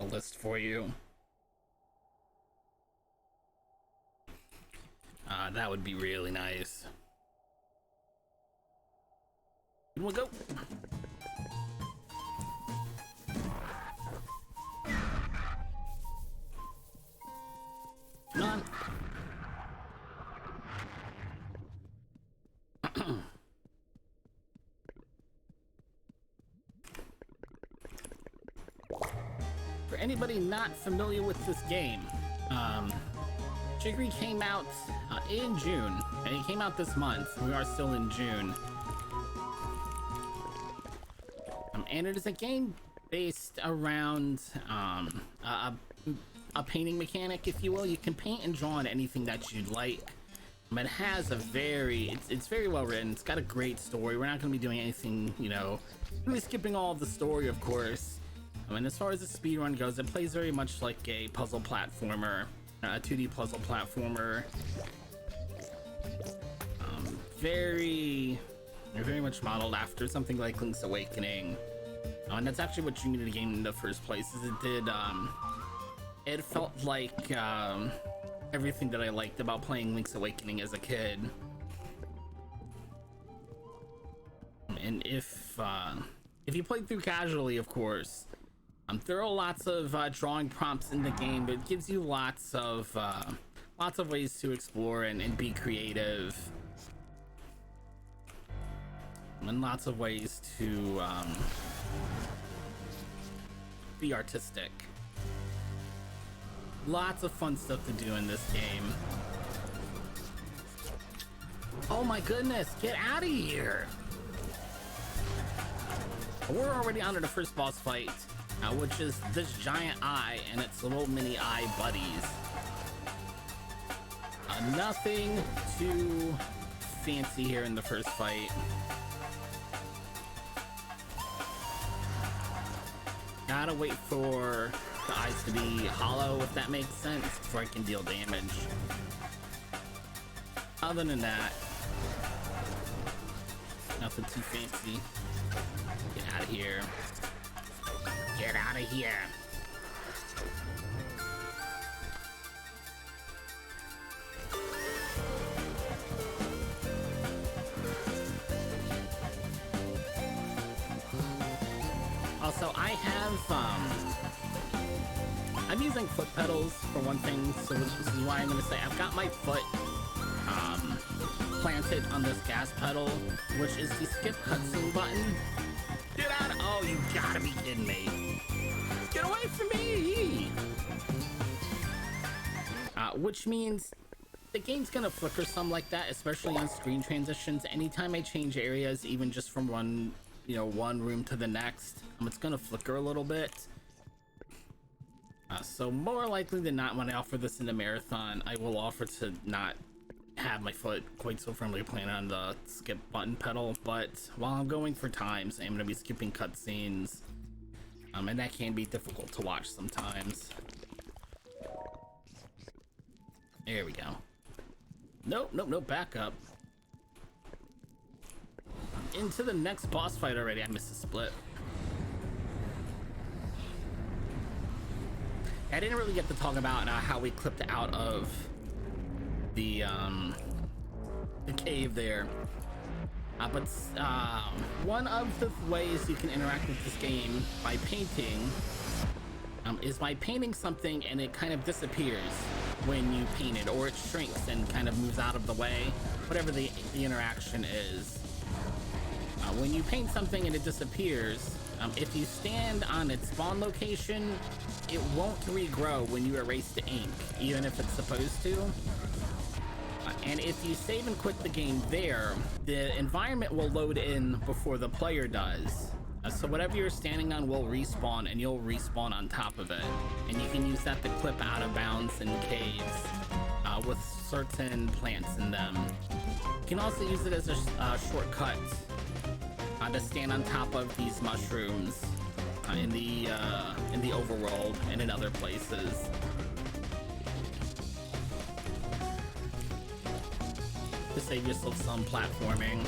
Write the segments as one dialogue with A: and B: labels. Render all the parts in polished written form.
A: a list for you. That would be really nice. And we'll go. Come on. For anybody not familiar with this game, Chicory came out in June, and it came out this month. We are still in June. And it is a game based around a painting mechanic, if you will. You can paint and draw on anything that you'd like. It has a it's very well written. It's got a great story. We're not going to be doing anything, you know, we're skipping all of the story, of course. And as far as the speedrun goes, it plays very much like a puzzle platformer, a 2D puzzle platformer. Very much modeled after something like Link's Awakening. And that's actually what you needed a game in the first place, is it felt like everything that I liked about playing Link's Awakening as a kid. And if you played through casually, of course, there are lots of drawing prompts in the game, but it gives you lots of ways to explore and be creative, and lots of ways to be artistic. Lots of fun stuff to do in this game. Oh my goodness, get out of here! We're already on to the first boss fight, which is this giant eye and its little mini eye buddies. Nothing too fancy here in the first fight. Gotta wait for the eyes to be hollow, if that makes sense, before I can deal damage. Other than that, nothing too fancy. Get out of here. Get out of here. Also, I have, I'm using foot pedals for one thing, so this is why I'm gonna say I've got my foot, planted on this gas pedal, which is the skip cutscene button. Get out of, oh, you gotta be kidding me. Get away from me! Which means the game's gonna flicker some like that, especially on screen transitions. Anytime I change areas, even just from one room to the next, it's gonna flicker a little bit. So more likely than not, when I offer this in the marathon, I will offer to not have my foot quite so firmly planted on the skip button pedal, but while I'm going for times, I'm gonna be skipping cutscenes, and that can be difficult to watch sometimes. There we go. Nope, back up. Into the next boss fight already. I missed a split. I didn't really get to talk about how we clipped out of the cave there. But one of the ways you can interact with this game by painting is by painting something and it kind of disappears when you paint it, or it shrinks and kind of moves out of the way, whatever the interaction is. When you paint something and it disappears, if you stand on its spawn location, it won't regrow when you erase the ink, even if it's supposed to. And if you save and quit the game there, the environment will load in before the player does. So whatever you're standing on will respawn, and you'll respawn on top of it. And you can use that to clip out of bounds in caves with certain plants in them. You can also use it as a shortcut to stand on top of these mushrooms in the overworld and in other places. To save yourself some platforming.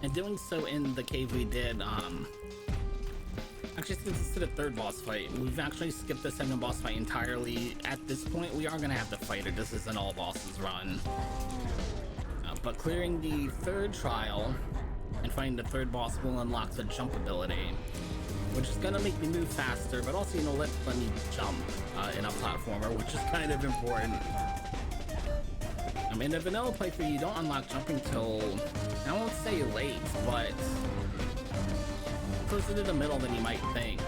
A: And doing so in the cave we did, actually, since it's to the third boss fight, we've actually skipped the second boss fight entirely. At this point, we are gonna have to fight it. This is an all bosses run. But clearing the third trial and finding the third boss will unlock the jump ability, which is gonna make me move faster, but also, you know, let me jump in a platformer, which is kind of important. In a vanilla playthrough, you don't unlock jumping till, I won't say late, but closer to the middle than you might think.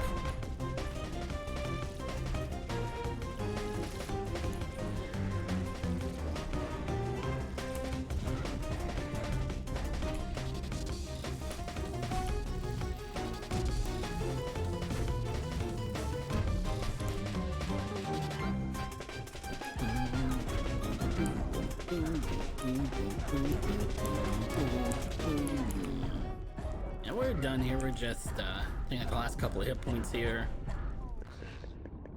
A: And we're done here. We're just taking the last couple of hit points here.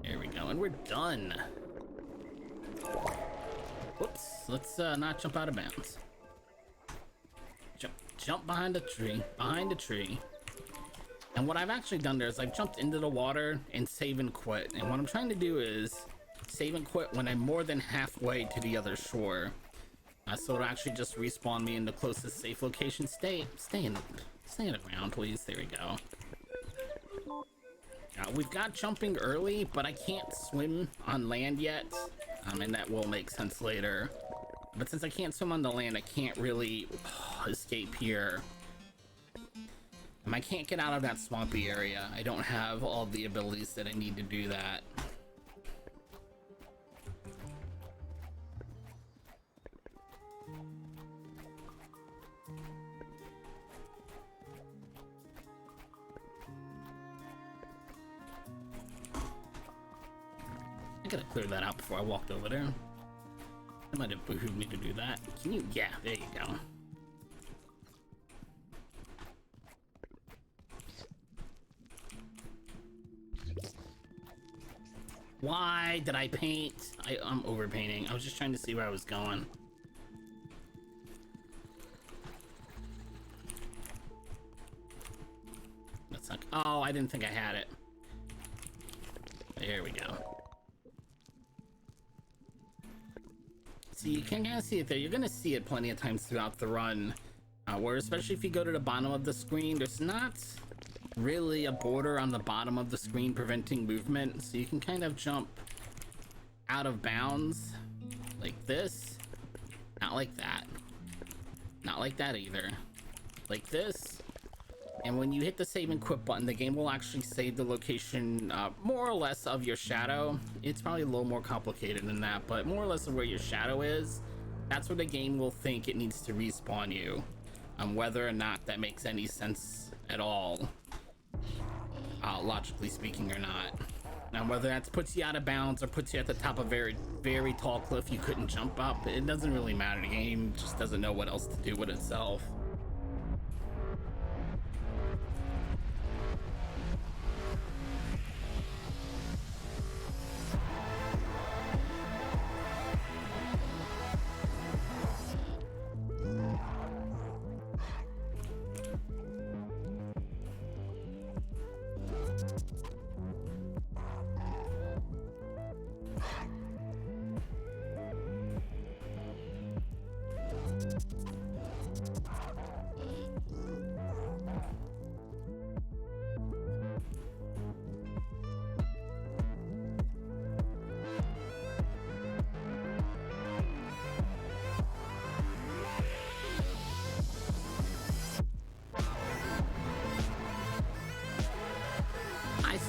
A: There we go, and we're done. Whoops, let's not jump out of bounds. Jump behind the tree, And what I've actually done there is I've jumped into the water and save and quit. And what I'm trying to do is save and quit when I'm more than halfway to the other shore. So it'll actually just respawn me in the closest safe location. Stay in the ground, please. There we go. We've got jumping early, but I can't swim on land yet. And that will make sense later. But since I can't swim on the land, I can't really escape here. I can't get out of that swampy area. I don't have all the abilities that I need to do that. I gotta clear that out before I walked over there. That might have behooved me to do that. Can you? Yeah, there you go. Why did I paint? I'm overpainting. I was just trying to see where I was going. That's not. Oh, I didn't think I had it. There we go. See, you can kind of see it there. You're gonna see it plenty of times throughout the run, where especially if you go to the bottom of the screen, there's not really a border on the bottom of the screen preventing movement, so you can kind of jump out of bounds like this. Not like that. Not like that either. Like this. And when you hit the save and quit button, the game will actually save the location more or less of your shadow. It's probably a little more complicated than that, but more or less of where your shadow is. That's where the game will think it needs to respawn you. Whether or not that makes any sense at all. Logically speaking or not. Now whether that puts you out of bounds or puts you at the top of a very, very tall cliff you couldn't jump up, it doesn't really matter. The game just doesn't know what else to do with itself.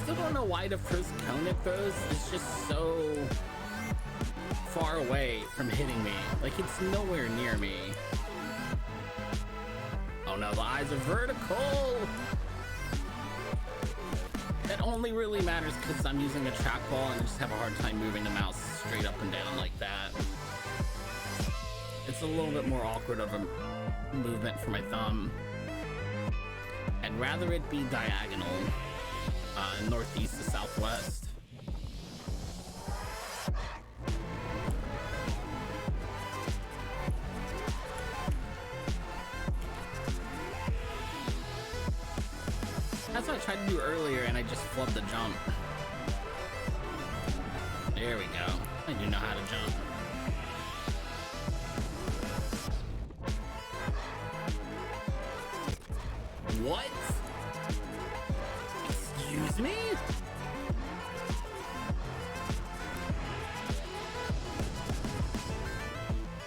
A: I don't know why the first cone it throws is just so far away from hitting me. Like, it's nowhere near me. Oh no, the eyes are vertical! That only really matters because I'm using a trackball and I just have a hard time moving the mouse straight up and down like that. It's a little bit more awkward of a movement for my thumb. I'd rather it be diagonal. Northeast to southwest. tried to do earlier and I just flubbed the jump. There we go. I do know how to jump. What? Excuse me?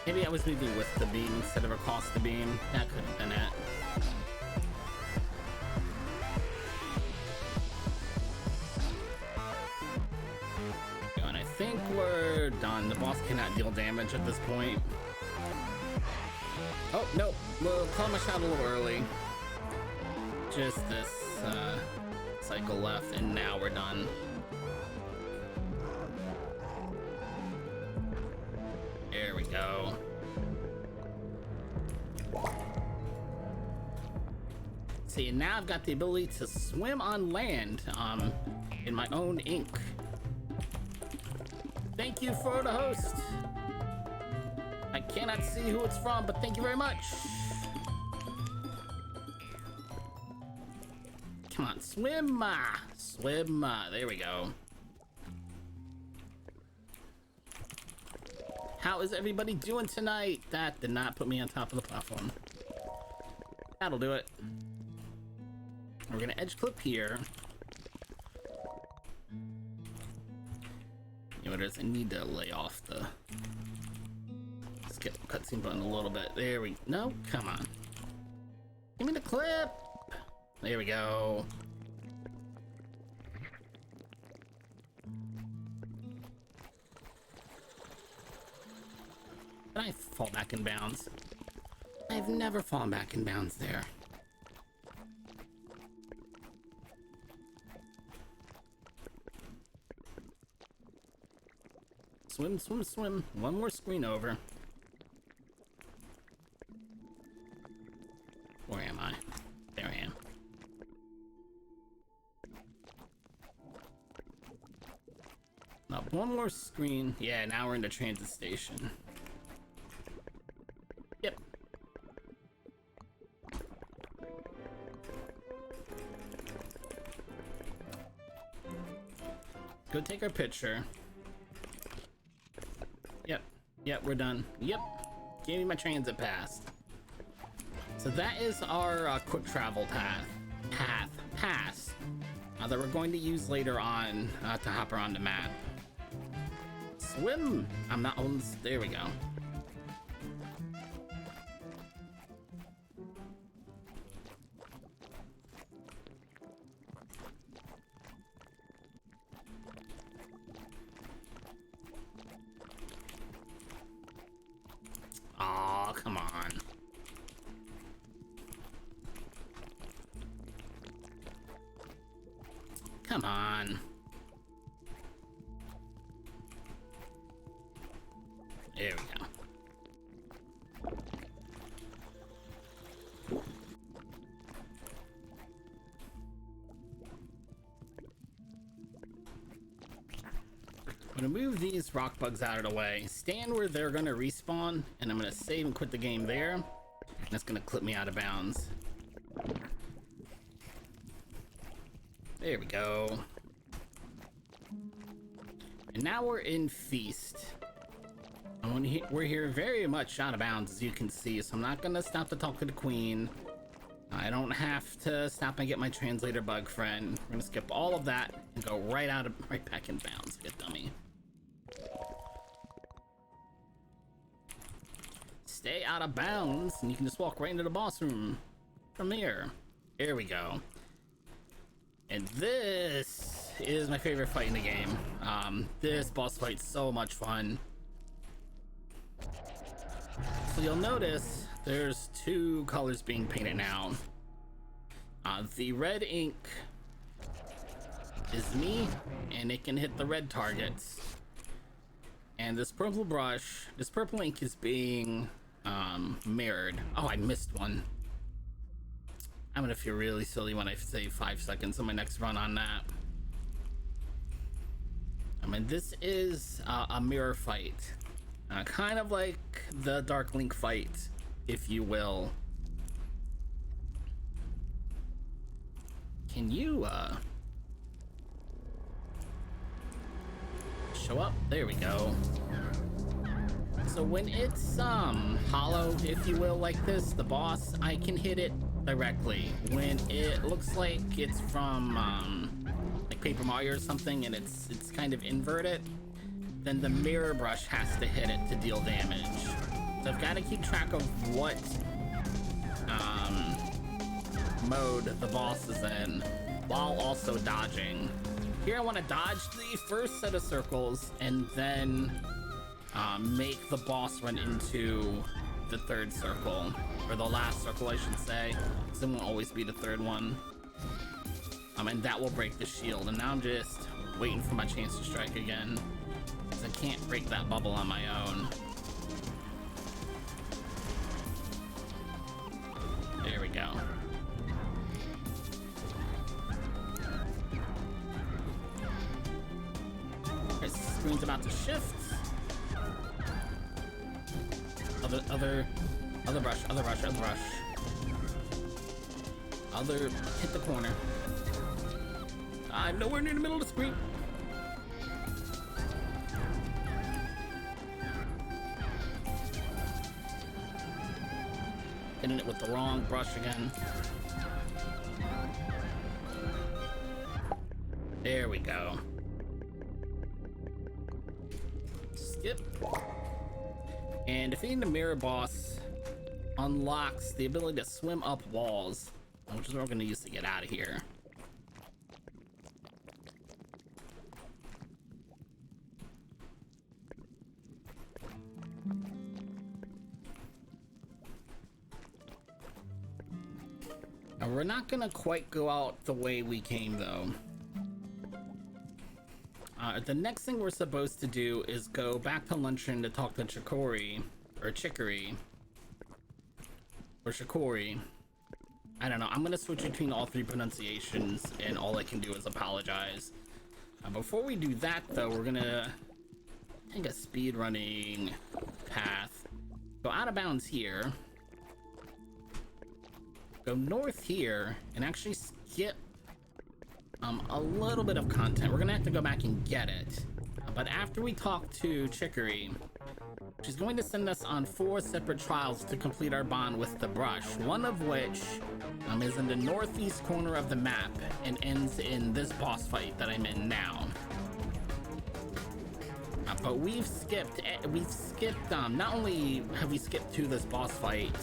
A: Maybe I was moving with the beam instead of across the beam. That could have been it. And I think we're done. The boss cannot deal damage at this point. Oh, no. We'll call my shot a little early. Just this cycle left, and now we're done. There we go. See, now I've got the ability to swim on land in my own ink. Thank you for the host. I cannot see who it's from, but thank you very much. Come on, swim, swim. There we go. How is everybody doing tonight? That did not put me on top of the platform. That'll do it. We're gonna edge clip here. You know, there's a need to lay off the skip cutscene button a little bit. There we no, come on. Give me the clip. There we go. Can I fall back in bounds? I've never fallen back in bounds there. Swim, swim, swim. One more screen over. Where am I? There I am. Up one more screen. Yeah, now we're in the transit station. Yep. Go take our picture. Yep, we're done. Yep. Gave me my transit pass. So that is our quick travel pass that we're going to use later on to hop around the map. Swim! I'm not on this. There we go. Aw, come on. Come on. There we go. I'm gonna move these rock bugs out of the way, stand where they're gonna respawn, and I'm gonna save and quit the game there. And that's gonna clip me out of bounds. There we go. And now we're in Feast. And we're here very much out of bounds, as you can see, so I'm not gonna stop to talk to the queen. I don't have to stop and get my translator bug friend. We're gonna skip all of that and go right back in bounds. Get dummy. Stay out of bounds, and you can just walk right into the boss room from here. There we go. And this is my favorite fight in the game. This boss fight's so much fun. So you'll notice there's two colors being painted now. The red ink is me, and it can hit the red targets. And this purple brush, this purple ink is being mirrored. Oh, I missed one. I'm gonna feel really silly when I save 5 seconds on my next run on that. I mean, this is a mirror fight. Kind of like the Dark Link fight, if you will. Can you, show up? There we go. So when it's, hollow, if you will, like this, the boss, I can hit it directly. When it looks like it's from, like Paper Mario or something, and it's kind of inverted, then the mirror brush has to hit it to deal damage. So I've got to keep track of what, mode the boss is in, while also dodging. Here I want to dodge the first set of circles and then make the boss run into the third circle, or the last circle I should say, because it won't always be the third one. And that will break the shield, and now I'm just waiting for my chance to strike again, because I can't break that bubble on my own. There we go. This screen's about to shift. Other brush. Hit the corner. I'm nowhere near the middle of the screen. Hitting it with the wrong brush again. There we go. Skip. And defeating the mirror boss unlocks the ability to swim up walls, which is what we're going to use to get out of here. Now, we're not going to quite go out the way we came, though. The next thing we're supposed to do is go back to Luncheon to talk to Chicory, or Chicory, or Chicory. I don't know. I'm gonna switch between all three pronunciations, and all I can do is apologize. Before we do that, though, we're gonna take a speedrunning path. Go out of bounds here. Go north here, and actually skip a little bit of content. We're gonna have to go back and get it. But after we talk to Chicory, she's going to send us on 4 separate trials to complete our bond with the brush, one of which is in the northeast corner of the map and ends in this boss fight that I'm in now. But we've skipped, not only have we skipped to this boss fight,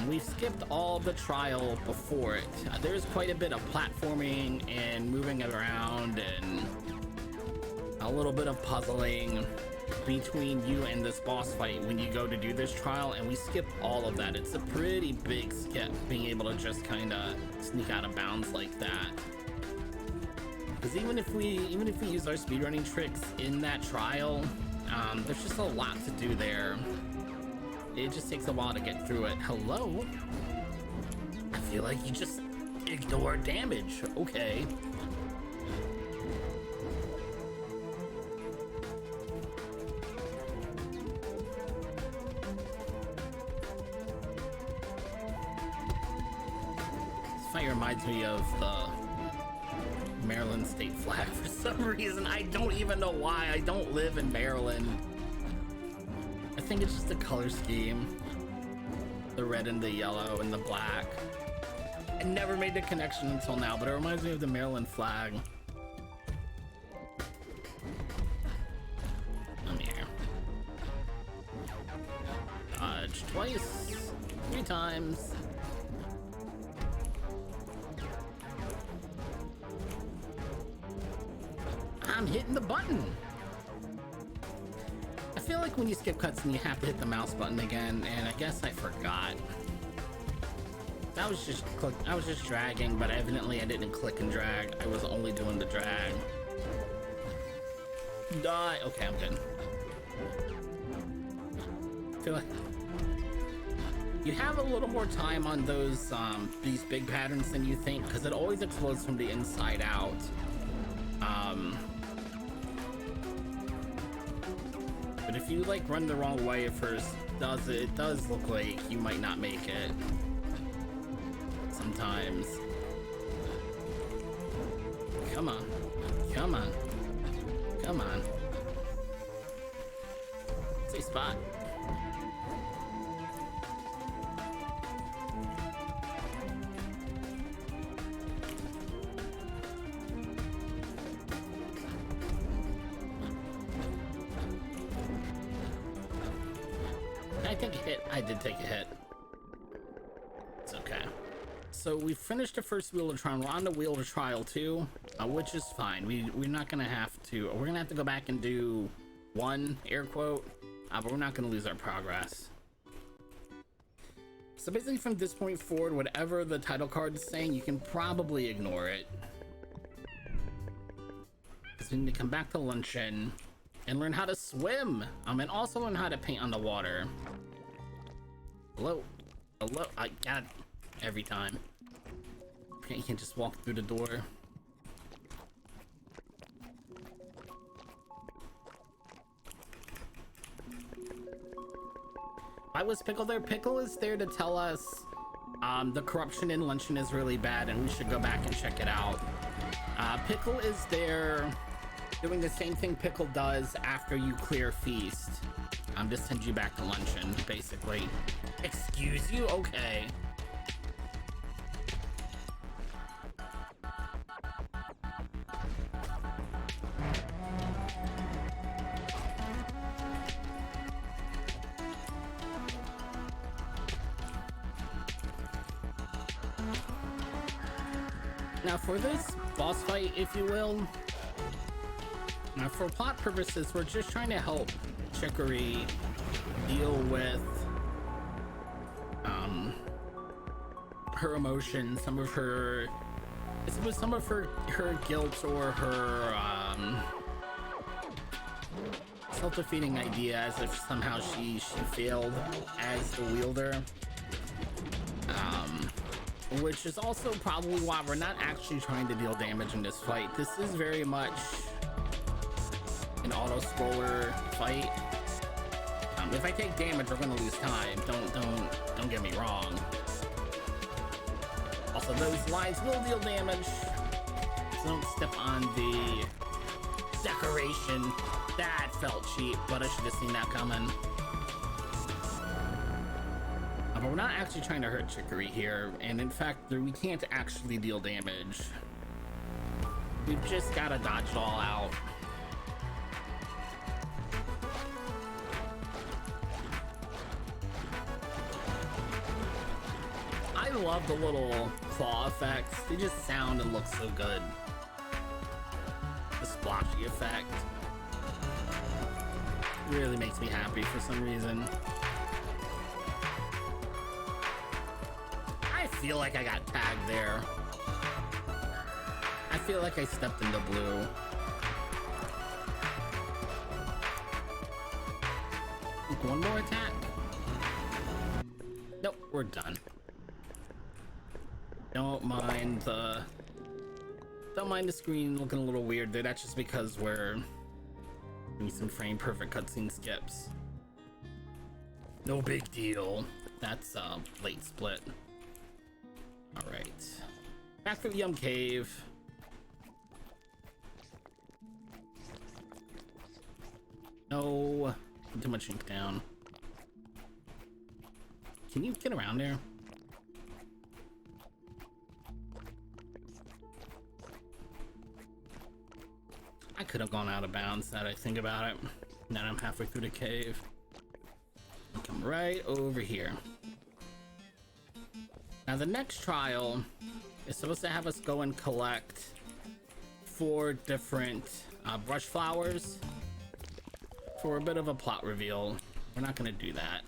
A: we've skipped all the trial before it. There's quite a bit of platforming and moving around and a little bit of puzzling between you and this boss fight when you go to do this trial, and we skip all of that. It's a pretty big skip being able to just kind of sneak out of bounds like that. Because even if we use our speedrunning tricks in that trial, there's just a lot to do there. It just takes a while to get through it. Hello? I feel like you just ignore damage. Okay. This fight reminds me of the Maryland state flag for some reason. I don't even know why. I don't live in Maryland. I think it's just a color scheme. The red and the yellow and the black. I never made the connection until now, but it reminds me of the Maryland flag. I'm here. Dodge twice, 3 times. I'm hitting the button. I feel like when you skip cutscene, you have to hit the mouse button again, and I guess I forgot. I was just dragging, but evidently I didn't click and drag. I was only doing the drag. Die. Okay, I'm good. I feel like you have a little more time on those these big patterns than you think, because it always explodes from the inside out. But if you like run the wrong way at first, it does look like you might not make it sometimes. Come on. Come on. Come on. Safe spot. I take a hit. I did take a hit. It's okay. So we finished the first Wielder Trial. We're on the Wielder Trial 2, which is fine. We're not gonna have to. We're gonna have to go back and do one air quote, but we're not gonna lose our progress. So basically, from this point forward, whatever the title card is saying, you can probably ignore it. Because we need to come back to luncheon and learn how to swim, and also learn how to paint on the water. Hello, hello. I got it every time. Okay, you can just walk through the door. Why was Pickle there? Pickle is there to tell us the corruption in luncheon is really bad and we should go back and check it out. Pickle is there doing the same thing Pickle does after you clear feast. To send you back to luncheon, basically. Excuse you? Okay. Now for this boss fight, if you will, now for plot purposes, we're just trying to help Chicory deal with her emotions, some of her guilt or her self-defeating idea, as if somehow she failed as the wielder. Which is also probably why we're not actually trying to deal damage in this fight. This is very much an auto-scroller fight. If I take damage, we're gonna lose time. Don't get me wrong. Also, those lines will deal damage. So don't step on the decoration. That felt cheap, but I should have seen that coming. But we're not actually trying to hurt Chicory here, and in fact, we can't actually deal damage. We've just gotta dodge it all out. I love the little claw effects. They just sound and look so good. The splotchy effect really makes me happy for some reason. I feel like I got tagged there. I feel like I stepped in the blue. One more attack. Nope, we're done. Don't mind the screen looking a little weird there. That's just because we're doing some frame perfect cutscene skips. No big deal. That's late split. All right, back through Yum Cave. No, too much ink down. Can you get around there? I could have gone out of bounds, now that I think about it. Now I'm halfway through the cave. Come right over here. Now the next trial is supposed to have us go and collect 4 different brush flowers for a bit of a plot reveal. We're not going to do that.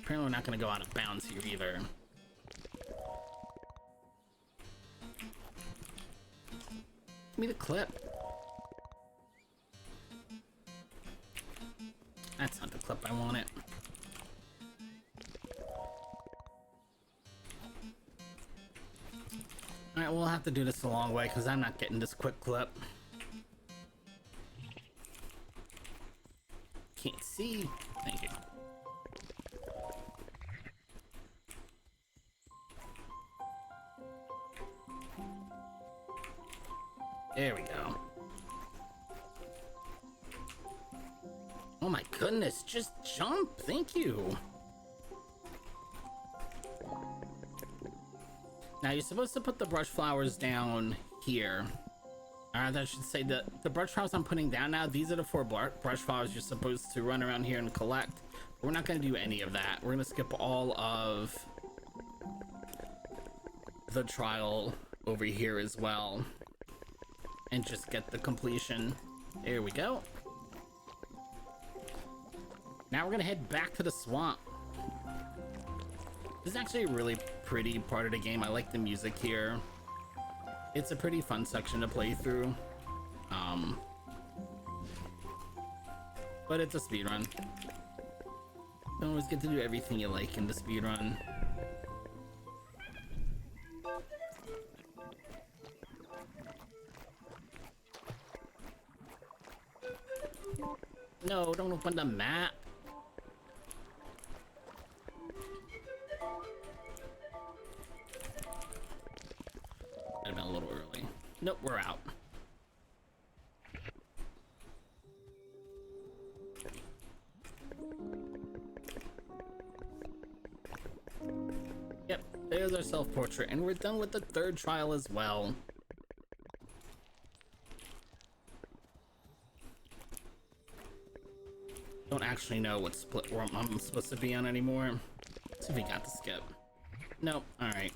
A: Apparently we're not going to go out of bounds here either. Give me the clip. That's not the clip I wanted. Alright, we'll have to do this a long way because I'm not getting this quick clip. Can't see. Thank you. There we go. Oh my goodness, just jump, thank you. Now you're supposed to put the brush flowers down here. I should say the brush flowers I'm putting down now, these are the 4 brush flowers you're supposed to run around here and collect. We're not gonna do any of that. We're gonna skip all of the trial over here as well and just get the completion. There we go. Now we're gonna head back to the swamp. This is actually a really pretty part of the game. I like the music here. It's a pretty fun section to play through. But it's a speedrun. Don't always get to do everything you like in the speedrun. No, don't open the map. Might have been a little early. Nope, we're out. Yep, there's our self-portrait, and we're done with the 3rd trial as well. Don't actually know what split I'm supposed to be on anymore. Let's see if we got the skip. Nope, alright.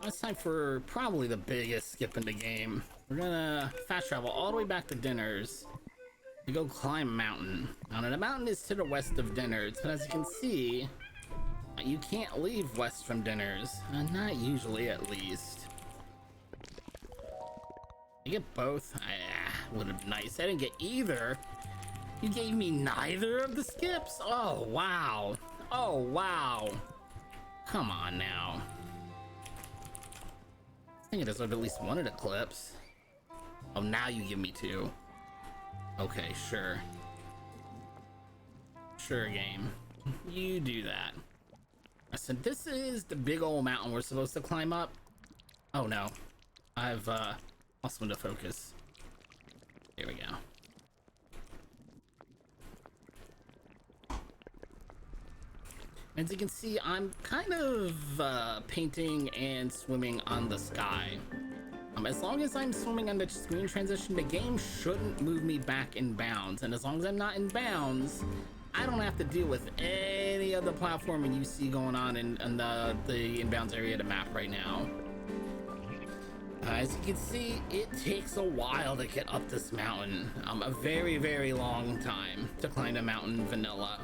A: It's time for probably the biggest skip in the game. We're gonna fast travel all the way back to Dinners to go climb a mountain. Now, the mountain is to the west of Dinners, but as you can see, you can't leave west from Dinners. Not usually, at least. You get both? Would have been nice. I didn't get either. You gave me neither of the skips? Oh, wow. Oh, wow. Come on now. I think I deserve at least one of the clips. Oh, now you give me 2. Okay, sure. Sure, game. You do that. I said, this is the big old mountain we're supposed to climb up. Oh no. I've lost one to focus. There we go. As you can see, I'm kind of painting and swimming on the sky. As long as I'm swimming on the screen transition, the game shouldn't move me back in bounds. And as long as I'm not in bounds, I don't have to deal with any of the platforming you see going on in the inbounds area of the map right now. As you can see, it takes a while to get up this mountain. A very, very long time to climb the mountain vanilla.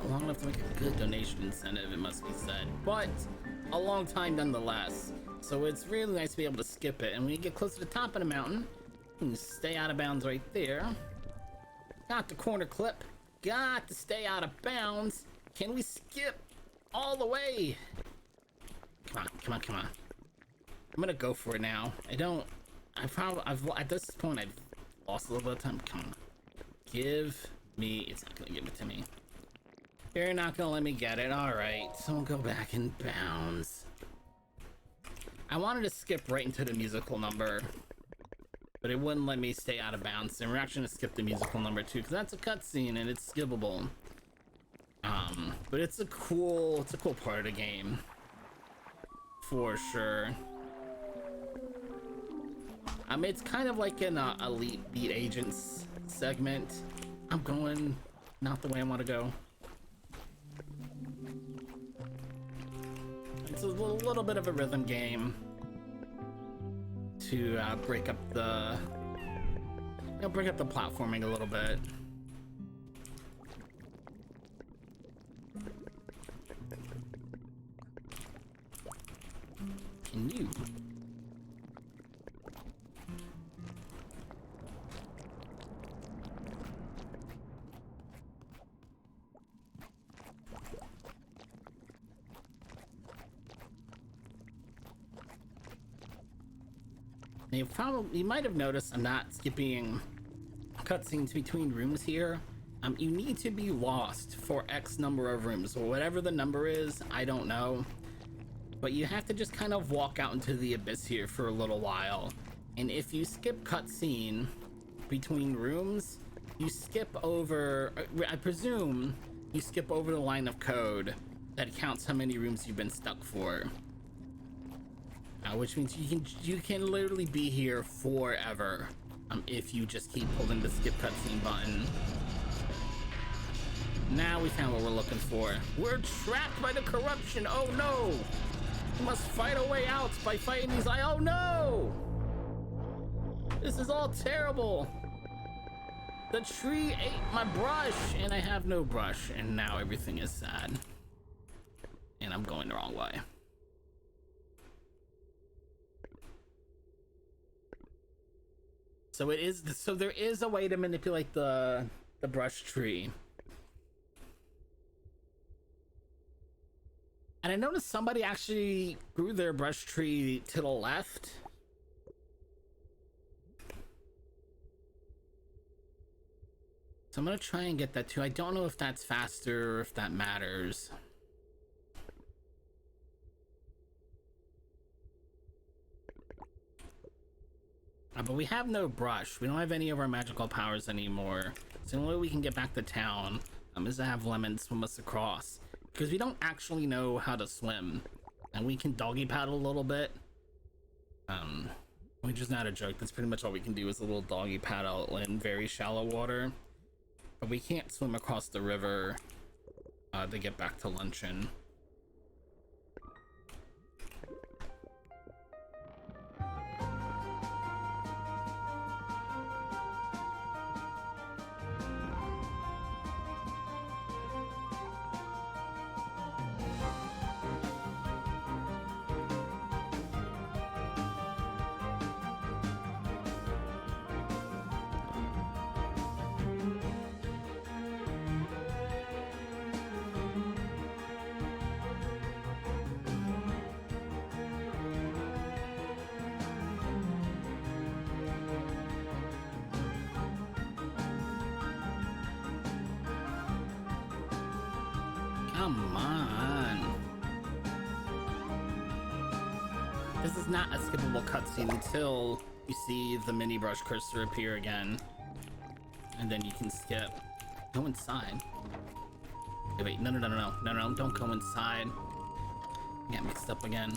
A: Long enough to make a good donation incentive, it must be said, but a long time nonetheless. So it's really nice to be able to skip it. And when you get close to the top of the mountain, you can stay out of bounds right there. Got the corner clip. Got to stay out of bounds. Can we skip all the way? Come on, come on, come on. I'm gonna go for it now. At this point, I've lost a little bit of time. Come on. Give me, it's not gonna give it to me. You're not gonna let me get it. All right, so we'll go back in bounds. I wanted to skip right into the musical number, but it wouldn't let me stay out of bounds. And we're actually gonna skip the musical number too, because that's a cutscene and it's skippable. But it's a cool part of the game, for sure. It's kind of like an Elite Beat Agents segment. I'm going not the way I want to go. It's a little bit of a rhythm game to break up the platforming a little bit. Can you? You might have noticed I'm not skipping cutscenes between rooms here, you need to be lost for X number of rooms, or whatever the number is, I don't know. But you have to just kind of walk out into the abyss here for a little while. And if you skip cutscene between rooms, you skip over, I presume, you skip over the line of code that counts how many rooms you've been stuck for. Which means you can literally be here forever if you just keep holding the skip cutscene button. Now we found what we're looking for. We're trapped by the corruption. Oh no! We must fight our way out by fighting these. Oh no! This is all terrible. The tree ate my brush, and I have no brush, and now everything is sad. And I'm going the wrong way. So there is a way to manipulate the brush tree. And I noticed somebody actually grew their brush tree to the left. So I'm gonna try and get that too. I don't know if that's faster or if that matters. But we have no brush. We don't have any of our magical powers anymore. So the only way we can get back to town is to have Lemon swim us across. Because we don't actually know how to swim. And we can doggy paddle a little bit. Which is not a joke. That's pretty much all we can do is a little doggy paddle in very shallow water. But we can't swim across the river to get back to luncheon. Come on. This is not a skippable cutscene until you see the mini brush cursor appear again. And then you can skip. Go inside. Wait, no, don't go inside. Get mixed up again.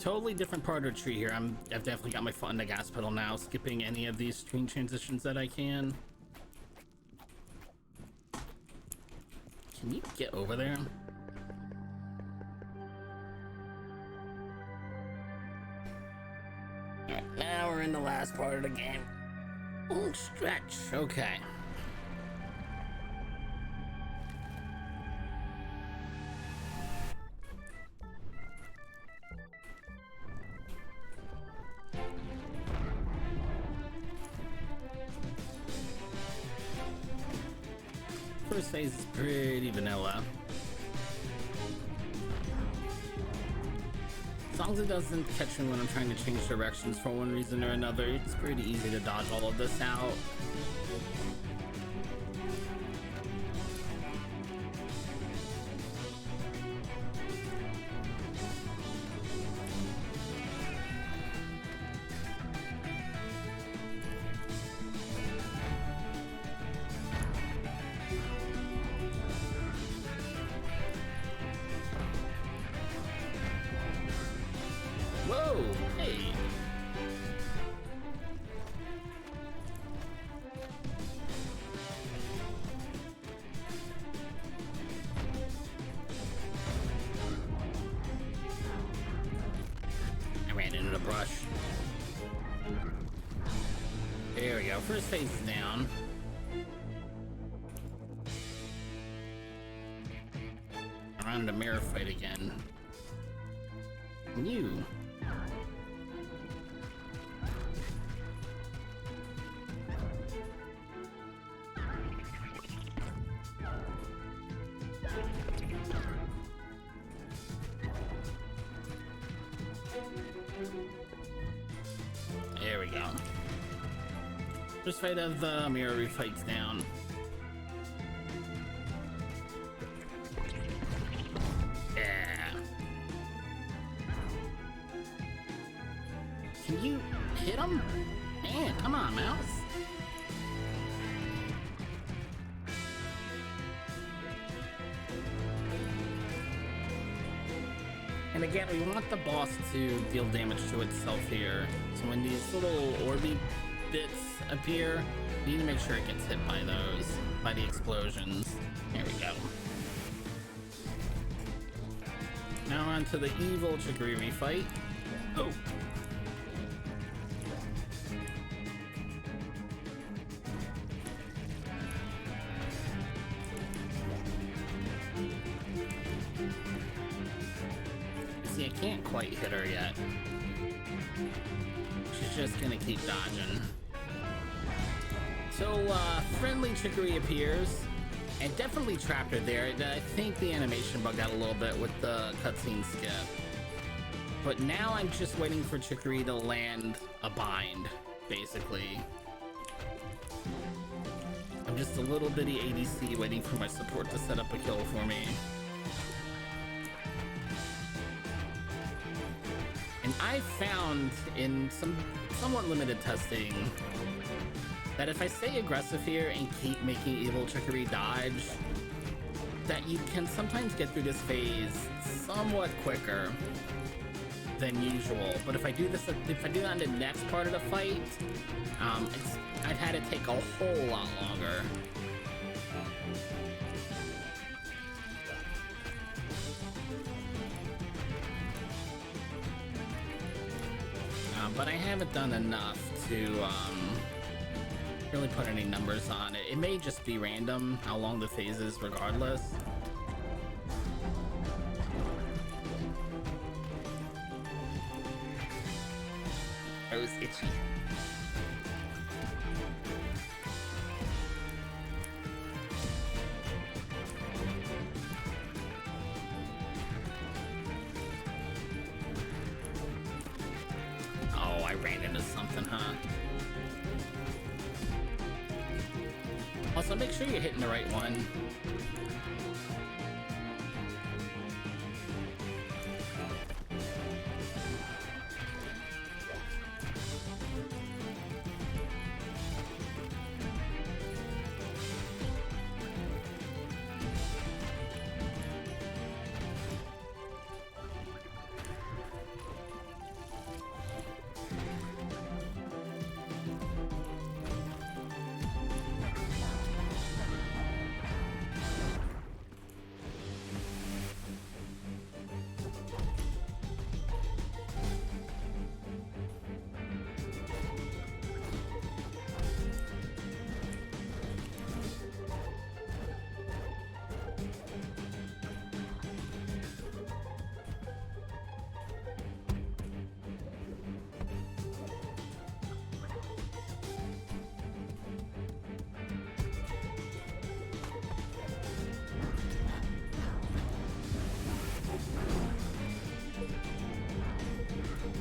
A: Totally different part of the tree here. I've definitely got my foot on the gas pedal now, skipping any of these screen transitions that I can. Can you get over there? Alright, now we're in the last part of the game. Oh, stretch. Okay. First phase is pretty vanilla. As long as it doesn't catch me when I'm trying to change directions for one reason or another, it's pretty easy to dodge all of this out. Whoa, hey. I ran into the brush. There we go. First phase is down. Around the mirror fight again. You. First fight of the mirror refights down. Yeah. Can you hit him? Man, come on, mouse. And again, we want the boss to deal damage to itself here. So when these little orby bits appear, you need to make sure it gets hit by those, by the explosions. There we go. Now on to the evil Chicory refight. Oh! See, I can't quite hit her yet. She's just gonna keep dodging. So, friendly Chicory appears, and definitely trapped her there. I think the animation bugged out a little bit with the cutscene skip. But now I'm just waiting for Chicory to land a bind, basically. I'm just a little bitty ADC waiting for my support to set up a kill for me. And I found in some somewhat limited testing that if I stay aggressive here and keep making evil Chicory dodge, that you can sometimes get through this phase somewhat quicker than usual. But if I do this, if I do that on the next part of the fight, I've had it take a whole lot longer. But I haven't done enough to really put any numbers on it. It may just be random how long the phase is regardless. I was itchy. Oh, I ran into something, huh? Also, make sure you're hitting the right one.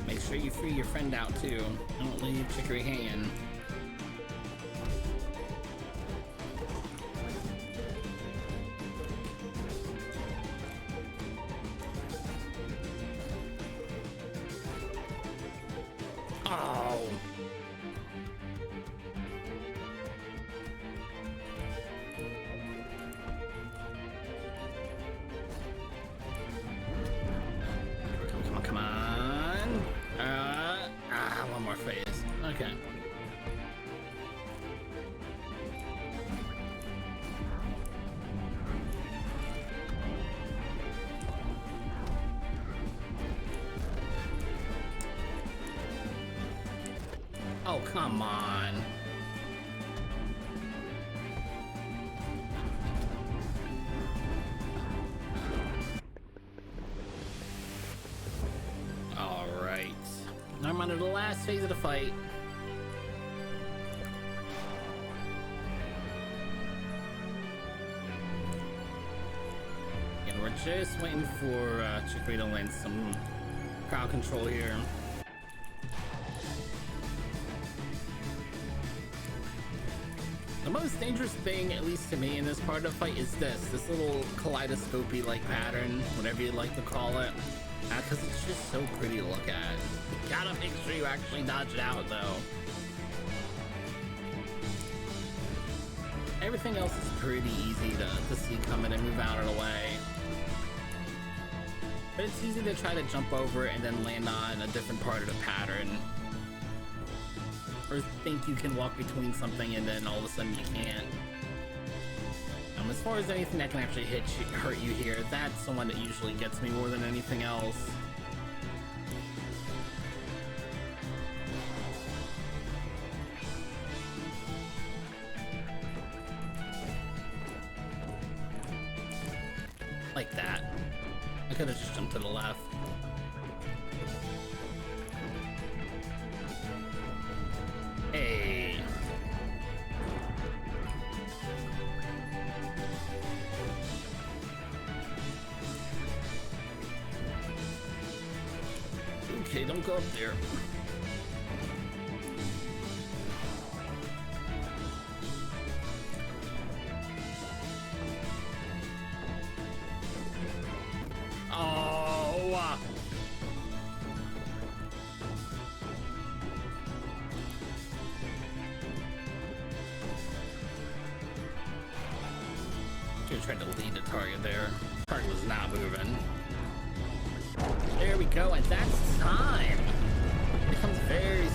A: Make sure you free your friend out too. Don't leave Chicory hanging. Oh. Come on, come on. One more phase. Okay. Oh, come on. All right. Now I'm under the last phase of the fight. And we're just waiting for Chicory to land some crowd control here. most dangerous thing, at least to me in this part of the fight, is this little kaleidoscopy like pattern, whatever you like to call it, because it's just so pretty to look at. Gotta make sure you actually dodge it out though. Everything else is pretty easy to see coming and move out of the way. But it's easy to try to jump over and then land on a different part of the pattern. Or think you can walk between something and then all of a sudden you can't. As far as anything that can actually hurt you here, that's the one that usually gets me more than anything else. Like that. I could have just jumped to the left. Hey. Okay, don't go up there. Oh. Should have tried to lead the target there. Target was not moving. There we go, and that's time. It becomes very